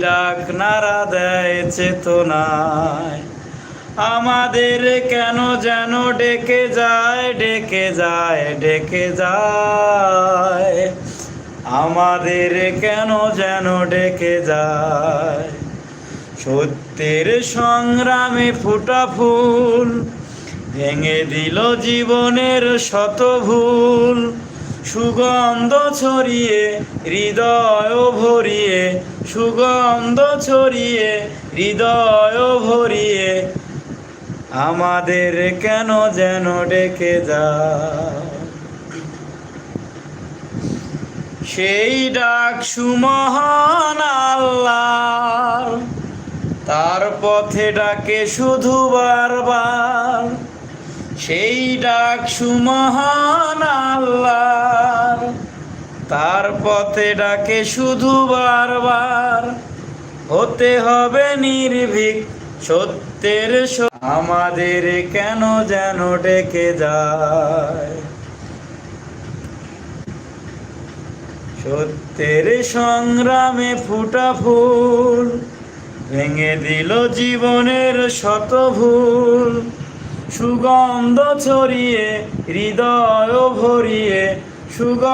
ডাক নাড়া দেয় চেতনায়, আমাদের কেন যেন ডেকে যায়, ডেকে যায়, ডেকে যায়, আমাদের কেন যেন ডেকে যায়। সত্যের সংগ্রামে ফোটা ফুল ভেঙে দিল জীবনের শত ভুল, সুগন্ধ ছড়িয়ে হৃদয় ভরিয়ে, সুগন্ধ ছড়িয়ে হৃদয় ভরিয়ে, আমাদের কেন যেন ডেকে যায়। সেই ডাক সুমহান আল্লাহ, তার পথে ডাকে শুধু বারবার। সেই ডাক সুমহান আল্লাহ, তার পথে ডাকে শুধু বারবার। হতে হবে নির্ভীক সত্যের, আমাদের কেন যেন ডেকে যায়। সত্যের সংগ্রামে ফুটা ফুল ভেঙে দিল জীবনের শত ভুল, সুগন্ধ ছড়িয়ে হৃদয় ভরিয়ে, সুগন্ধ